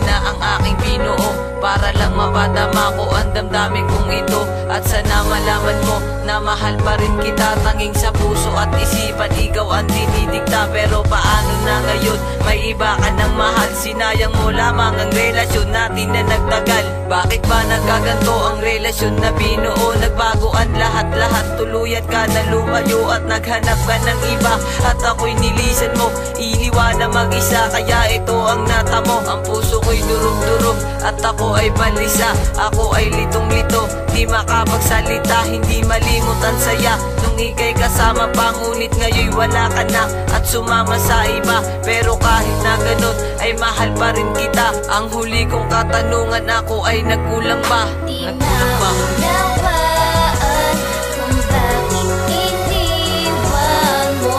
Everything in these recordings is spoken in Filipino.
na ang aking binuo, para lang mapadama ko ang damdamin kong ito. At sana malaman mo na mahal pa rin kita, tanging sa puso at isipan ikaw ang dinidikta. Pero paano na ngayon, may iba ka ng mahal, sinayang mo lamang ang relasyon natin na nagtagal. Bakit ba nagkaganto ang relasyon na binuo? Nagbago ang lahat-lahat, tuluyan ka na lumayo at naghanap ka ng iba. At ako'y nilisan mo, iniwan na mag-isa, kaya ito ang natamo. Ang puso ko'y durog-durog at ako ay balisa. Ako ay litong-lito, di makapagsalita, hindi malimot ang saya nung ika'y kasama pa. Ngunit ngayon'y wala ka na at sumama sa iba. Pero kahit na ganun ay mahal pa rin kita. Ang huli kong katanungan, ako ay nagkulang ba? Nagkulang ba? Kung bakit iniwan mo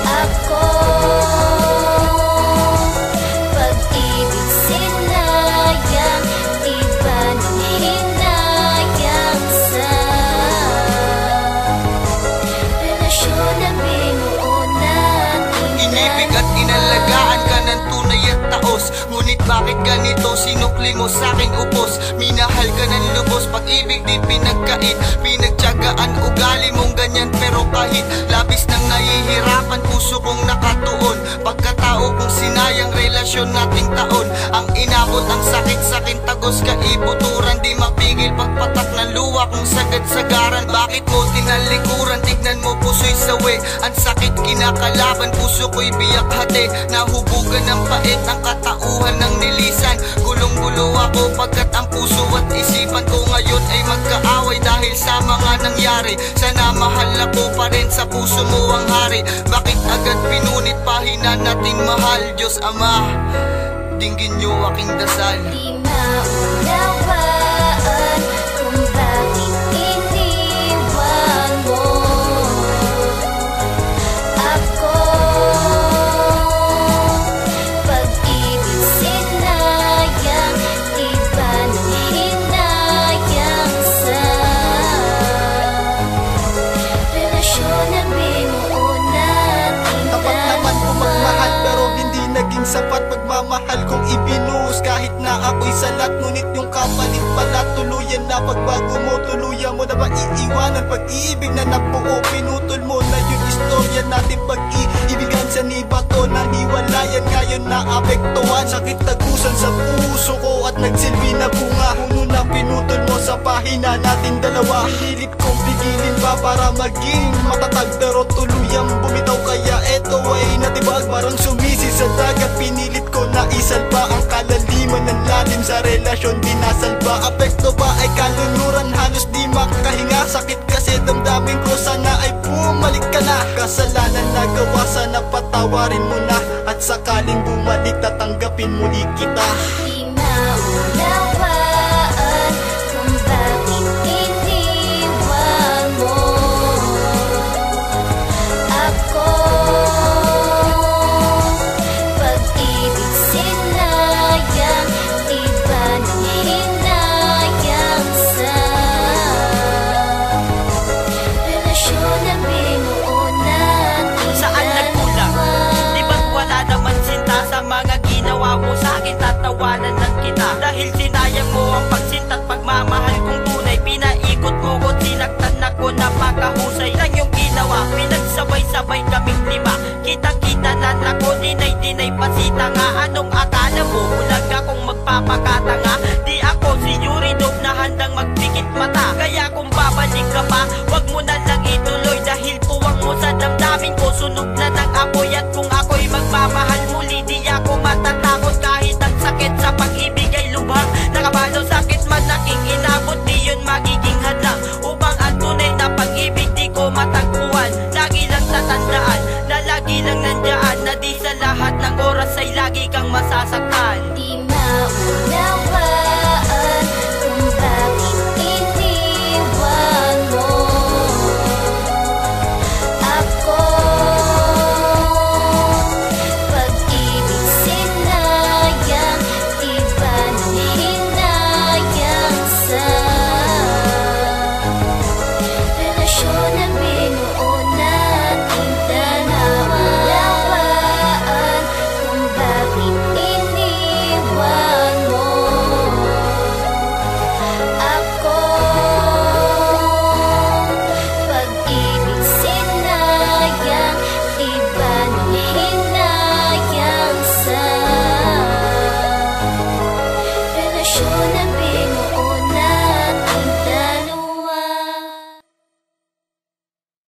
ako. Pag-ibig sinayang, iba nang hinayang sa relasyon na binuo natin. Inibig at inalagaan ka ng tunay at taos, ngunit bakit ganito? Sinukli mo sa'king upos, minahal ka ng lubos, pag-ibig di pinagkait, pinagtiyagaan ugali mong ganyan. Pero kahit labis nang nahihirapan, puso kong nakatuon, pagkatao kong sinayang relasyon nating taon. Ang inabot ang sakit sa'kin, tagos kaibuturan, di mapigil pagpatak ng luwa kong sagad-sagaran. Bakit mo tinalikuran? Tignan mo puso'y sawi, ang sakit kinakalaban, puso ko'y biyak hati, nahubugan ng pait ang katauhan ng nilisan. Gulong-gulo ako pagkat ang puso at isipan ko ngayon ay magkaaway dahil sa mga nangyari. Sana mahal ako pa rin, sa puso mo ang hari. Bakit agad pinunit pahina nating mahal? Diyos Ama, dinggin niyo aking dasal. Di maunawaan kung bakit iniwan mo ako. Pag-ibig sinayang, iba nang hinayang sa relasyon na binuo natin. Tapat naman ko magmahal pero hindi naging sapat pagmamahal kong ibinuhos. Kahit na ako'y salat, ngunit yung kapalit pala tuluyan na. Pagbago mo, tuluyan mo na ba iiwanan? Pag-ibig na nabuo, pinutol mo na yung istorya natin. Pag-ibigan sa nibato na hiwalayan, ngayon na apektuhan. Sakit tagusan sa puso ko at nagsilbi na bunga. Puno na pinutol mo sa pahina natin dalawa. Pinilit kong pigilin ba para maging matatag, pero tuluyang bumitaw. Kaya eto ay natibag, parang sumisi sa dagat. Pinilit ko na isalba ang kalaliman ng lalim sa relasyon, di nasalba. Apekto ba ay kalunuran, halos di makahinga. Sakit kasi damdamin ko, sana ay bumalik ka na. Kasalanan na gawa, sana patawarin mo na. At sakaling bumalik, tatanggapin muli kita. Di maunawaan kung bakit iniwan mo ako. Pag-ibig sinayang, iba nang hinayang sa relasyon na binuo natin. Saan nagkulang? Di ba't wala naman sinta sa mga ginawa mo sa'kin? Tatawanan lang kita dahil sinayang mo ang pagsinta't pagmamahal kong tunay. Pinaikot mo ko't sinaktan ako, napakahusay lang yung ginawa. Pinagsabay-sabay kaming lima, kita-kita